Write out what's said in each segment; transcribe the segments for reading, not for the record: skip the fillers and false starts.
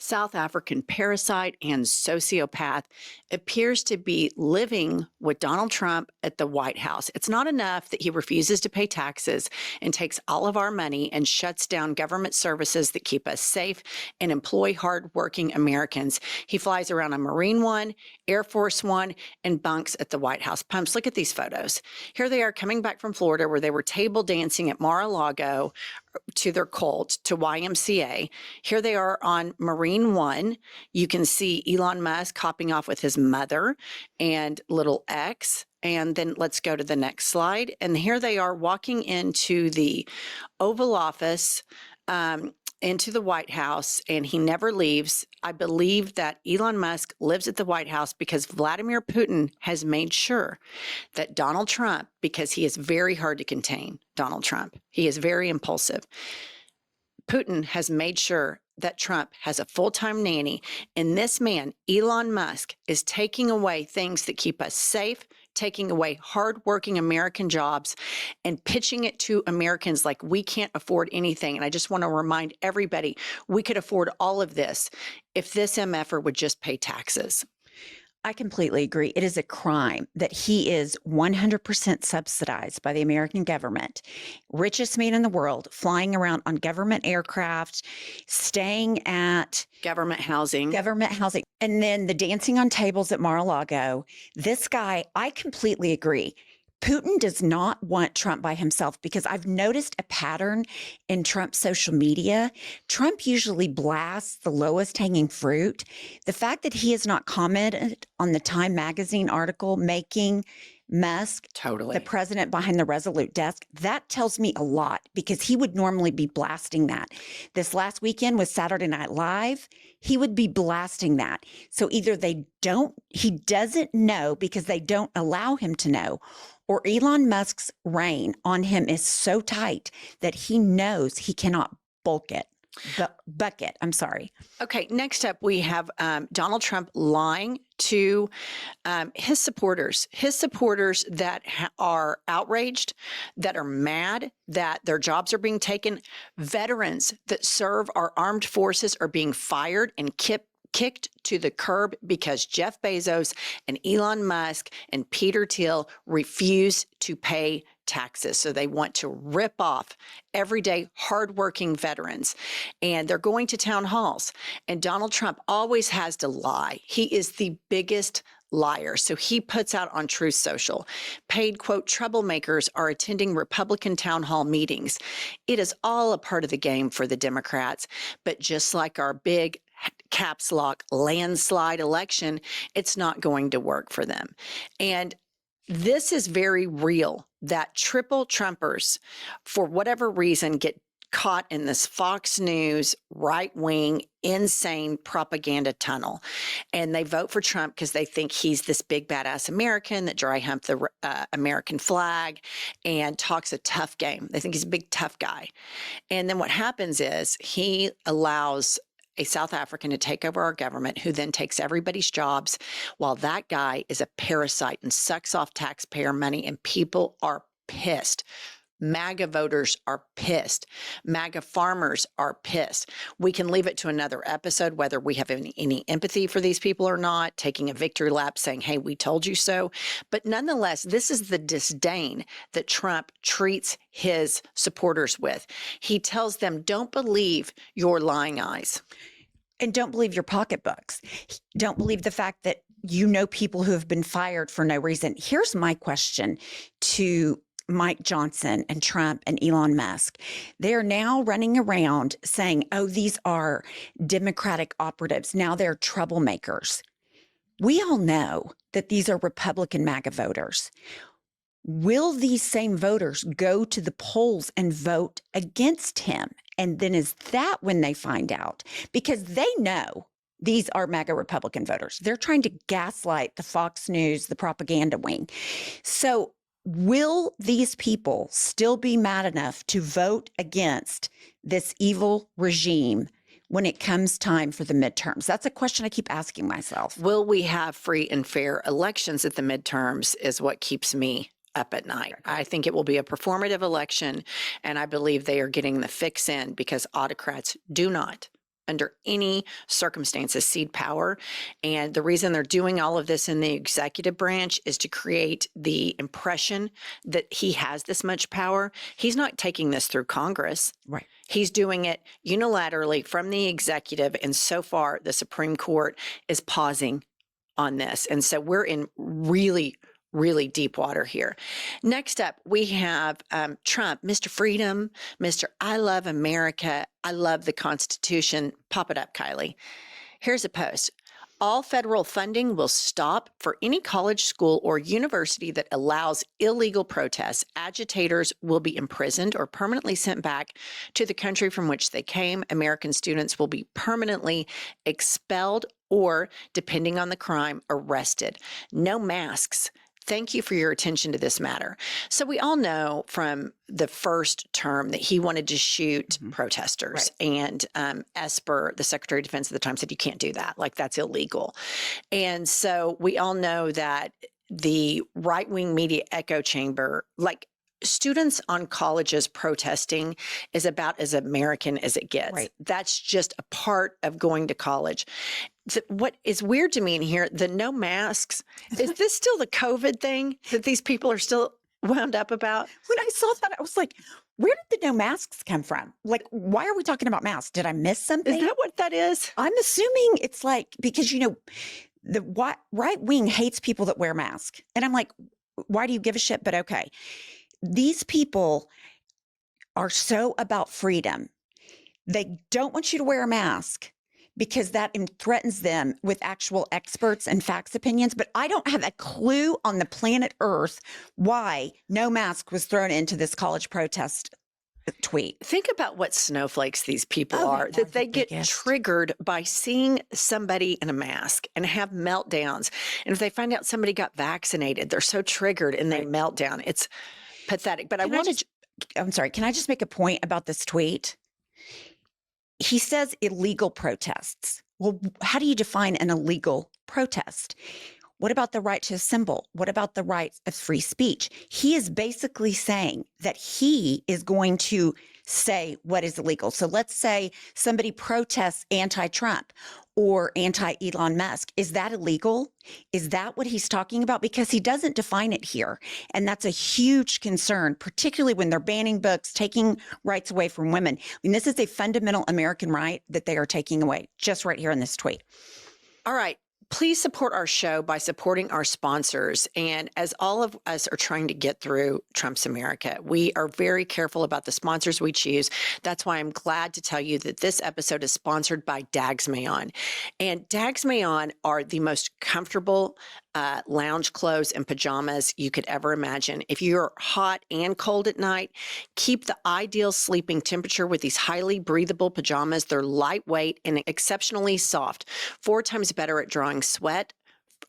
South African parasite and sociopath, appears to be living with Donald Trump at the White House. It's not enough that he refuses to pay taxes and takes all of our money and shuts down government services that keep us safe and employ hardworking Americans. He flies around a Marine One, Air Force One, and bunks at the White House pumps. Look at these photos. Here they are coming back from Florida, where they were table dancing at Mar-a-Lago to their cult, to YMCA. Here they are on Marine One. You can see Elon Musk hopping off with his mother and little X. And then let's go to the next slide. And here they are walking into the Oval Office, into the White House, and he never leaves. I believe that Elon Musk lives at the White House because Vladimir Putin has made sure that Donald Trump, because he is very hard to contain, Donald Trump, he is very impulsive. Putin has made sure that Trump has a full-time nanny, and this man, Elon Musk, is taking away things that keep us safe, taking away hardworking American jobs, and pitching it to Americans like we can't afford anything. And I just want to remind everybody, we could afford all of this if this MFer would just pay taxes. I completely agree. It is a crime that he is 100% subsidized by the American government. Richest man in the world, flying around on government aircraft, staying at Government housing. And then the dancing on tables at Mar-a-Lago. This guy, I completely agree. Putin does not want Trump by himself, because I've noticed a pattern in Trump's social media. Trump usually blasts the lowest hanging fruit. The fact that he has not commented on the Time magazine article making Musk the president behind the Resolute desk, that tells me a lot, because he would normally be blasting that. This last weekend with Saturday Night Live, he would be blasting that. So either he doesn't know because they don't allow him to know, or Elon Musk's reign on him is so tight that he knows he cannot bucket. I'm sorry. Okay, next up, we have Donald Trump lying to his supporters that are outraged, that are mad that their jobs are being taken. Veterans that serve our armed forces are being fired and kicked to the curb because Jeff Bezos and Elon Musk and Peter Thiel refuse to pay taxes. So they want to rip off everyday hardworking veterans, and they're going to town halls. And Donald Trump always has to lie. He is the biggest liar. So he puts out on Truth Social, paid, quote, troublemakers are attending Republican town hall meetings. It is all a part of the game for the Democrats. But just like our big caps lock landslide election, it's not going to work for them. And this is very real, that triple Trumpers, for whatever reason, get caught in this Fox News right-wing insane propaganda tunnel, and they vote for Trump because they think he's this big badass American that dry humped the American flag and talks a tough game. They think he's a big tough guy. And then what happens is he allows a South African to take over our government, who then takes everybody's jobs, while that guy is a parasite and sucks off taxpayer money, and people are pissed. MAGA voters are pissed. MAGA farmers are pissed. We can leave it to another episode whether we have any empathy for these people or not, taking a victory lap saying, hey, we told you so. But nonetheless, this is the disdain that Trump treats his supporters with. He tells them, don't believe your lying eyes. And don't believe your pocketbooks. Don't believe the fact that you know people who have been fired for no reason. Here's my question to Mike Johnson and Trump and Elon Musk. They're now running around saying, oh, these are Democratic operatives. Now they're troublemakers. We all know that these are Republican MAGA voters. Will these same voters go to the polls and vote against him? And then is that when they find out? Because they know these are MAGA Republican voters. They're trying to gaslight the Fox News, the propaganda wing. So will these people still be mad enough to vote against this evil regime when it comes time for the midterms? That's a question I keep asking myself. Will we have free and fair elections at the midterms is what keeps me up at night. I think it will be a performative election, and I believe they are getting the fix in because autocrats do not under any circumstances cede power. And the reason they're doing all of this in the executive branch is to create the impression that he has this much power. He's not taking this through Congress. Right. He's doing it unilaterally from the executive. And so far, the Supreme Court is pausing on this. And so we're in really deep water here. Next up, we have Trump, Mr. Freedom, Mr. I love America. I love the Constitution. Pop it up, Kylie. Here's a post. All federal funding will stop for any college, school, or university that allows illegal protests. Agitators will be imprisoned or permanently sent back to the country from which they came. American students will be permanently expelled or, depending on the crime, arrested. No masks. Thank you for your attention to this matter. So we all know from the first term that he wanted to shoot protesters. Right. And Esper, the Secretary of Defense at the time, said you can't do that. Like, that's illegal. And so we all know that the right-wing media echo chamber, like, students on colleges protesting is about as American as it gets. Right. That's just a part of going to college. What is weird to me in here, the no masks, is this still the COVID thing that these people are still wound up about? When I saw that, I was like, where did the no masks come from? Like, why are we talking about masks? Did I miss something? Is that what that is? I'm assuming it's like, because, the right wing hates people that wear masks. And I'm like, why do you give a shit? But okay. These people are so about freedom. They don't want you to wear a mask because that threatens them with actual experts and facts opinions. But I don't have a clue on the planet Earth why no mask was thrown into this college protest tweet. Think about what snowflakes these people are, that they get triggered by seeing somebody in a mask and have meltdowns. And if they find out somebody got vaccinated, they're so triggered and they melt down. It's pathetic. But I'm sorry, can I just make a point about this tweet? He says illegal protests. Well, how do you define an illegal protest? What about the right to assemble? What about the right of free speech? He is basically saying that he is going to say what is illegal. So let's say somebody protests anti-Trump or anti-Elon Musk. Is that illegal? Is that what he's talking about? Because he doesn't define it here. And that's a huge concern, particularly when they're banning books, taking rights away from women. I mean, this is a fundamental American right that they are taking away just right here in this tweet. All right. Please support our show by supporting our sponsors. And as all of us are trying to get through Trump's America, we are very careful about the sponsors we choose. That's why I'm glad to tell you that this episode is sponsored by Dagsmejan. And Dagsmejan are the most comfortable lounge clothes and pajamas you could ever imagine. If you're hot and cold at night, keep the ideal sleeping temperature with these highly breathable pajamas. They're lightweight and exceptionally soft, 4 times better at drawing sweat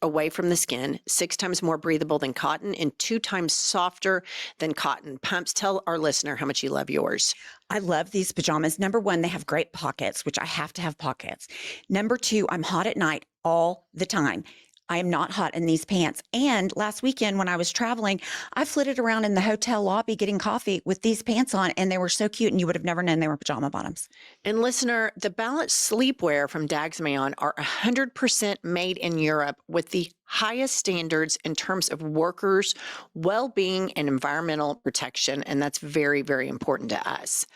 away from the skin, 6 times more breathable than cotton, and 2 times softer than cotton. Pumps, tell our listener how much you love yours. I love these pajamas. Number 1, they have great pockets, which I have to have pockets. Number 2, I'm hot at night all the time. I am not hot in these pants. And last weekend when I was traveling, I flitted around in the hotel lobby getting coffee with these pants on, and they were so cute, and you would have never known they were pajama bottoms. And listener, the balanced sleepwear from Dagsmejan are 100% made in Europe with the highest standards in terms of workers' well-being and environmental protection, and that's very, very important to us.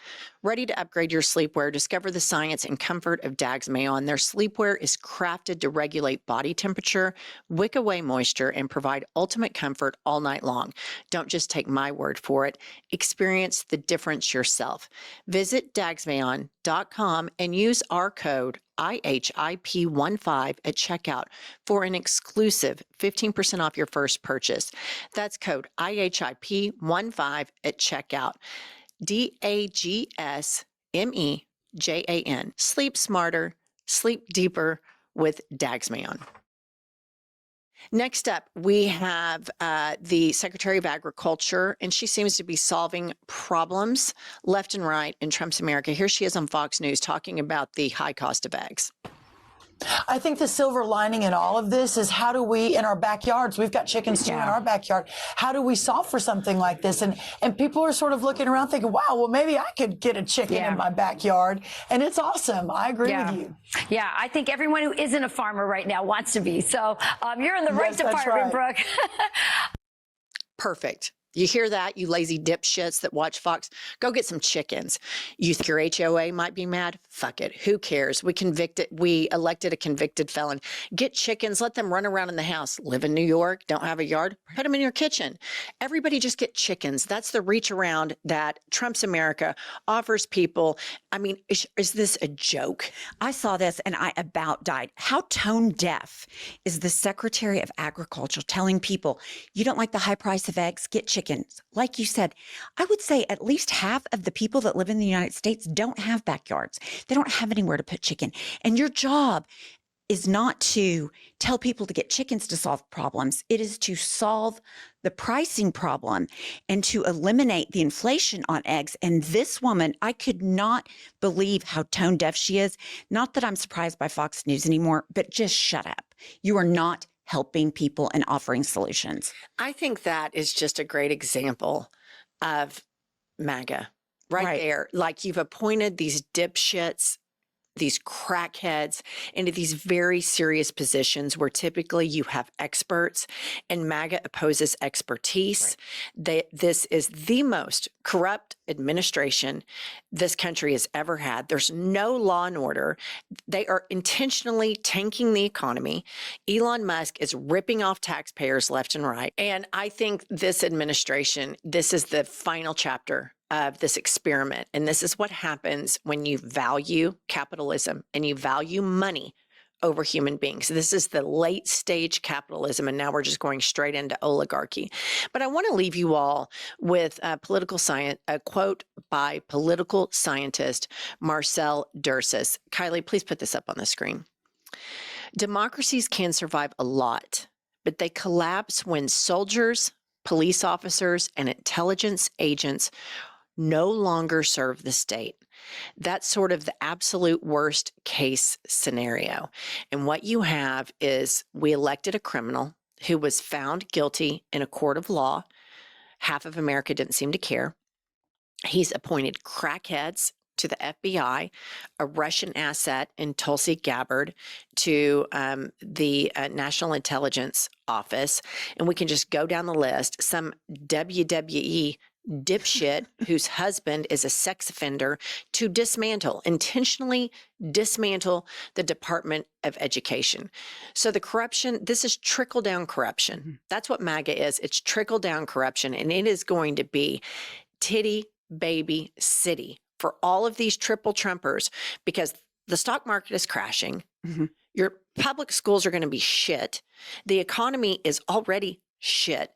Ready to upgrade your sleepwear? Discover the science and comfort of Dagsmejan. Their sleepwear is crafted to regulate body temperature, wick away moisture, and provide ultimate comfort all night long. Don't just take my word for it. Experience the difference yourself. Visit Dagsmejan.com and use our code IHIP15 at checkout for an exclusive 15% off your first purchase. That's code IHIP15 at checkout. Dagsmejan. Sleep smarter, sleep deeper with Dagsmejan. Next up, we have the Secretary of Agriculture, and she seems to be solving problems left and right in Trump's America. Here she is on Fox News talking about the high cost of eggs. I think the silver lining in all of this is how do we, in our backyards, we've got chickens too in our backyard. How do we solve for something like this? And people are sort of looking around thinking, wow, well, maybe I could get a chicken in my backyard. And it's awesome. I agree with you. Yeah, I think everyone who isn't a farmer right now wants to be. So you're in the right department, Brooke. Perfect. You hear that, you lazy dipshits that watch Fox? Go get some chickens. You think your HOA might be mad? Fuck it. Who cares? We elected a convicted felon. Get chickens. Let them run around in the house. Live in New York. Don't have a yard. Put them in your kitchen. Everybody just get chickens. That's the reach around that Trump's America offers people. I mean, is this a joke? I saw this and I about died. How tone deaf is the Secretary of Agriculture telling people, you don't like the high price of eggs? Get chickens. Like you said, I would say at least half of the people that live in the United States don't have backyards. They don't have anywhere to put chicken. And your job is not to tell people to get chickens to solve problems. It is to solve the pricing problem and to eliminate the inflation on eggs. And this woman, I could not believe how tone deaf she is. Not that I'm surprised by Fox News anymore, but just shut up. You are not helping people and offering solutions. I think that is just a great example of MAGA right there. Like, you've appointed these dipshits, these crackheads into these very serious positions where typically you have experts, and MAGA opposes expertise. This is the most corrupt administration this country has ever had. There's no law and order. They are intentionally tanking the economy. Elon Musk is ripping off taxpayers left and right. And I think this administration, this is the final chapter of this experiment. And this is what happens when you value capitalism and you value money over human beings. This is the late stage capitalism, and now we're just going straight into oligarchy. But I want to leave you all with a quote by political scientist Marcel Dursis. Kylie, please put this up on the screen. Democracies can survive a lot, but they collapse when soldiers, police officers, and intelligence agents no longer serve the state. That's sort of the absolute worst case scenario. And what you have is, we elected a criminal who was found guilty in a court of law. Half of America didn't seem to care. He's appointed crackheads to the FBI, a Russian asset in Tulsi Gabbard to the National Intelligence Office. And we can just go down the list. Some WWE dipshit whose husband is a sex offender to intentionally dismantle the Department of Education. So the corruption, this is trickle-down corruption. That's what MAGA is. It's trickle-down corruption, and it is going to be titty baby city for all of these triple Trumpers, because the stock market is crashing. Your public schools are going to be shit. The economy is already shit.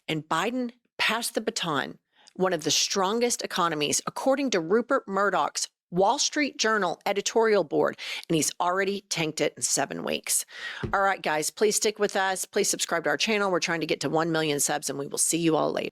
And Biden passed the baton. One of the strongest economies, according to Rupert Murdoch's Wall Street Journal editorial board, and he's already tanked it in 7 weeks. All right, guys, please stick with us. Please subscribe to our channel. We're trying to get to 1 million subs, and we will see you all later.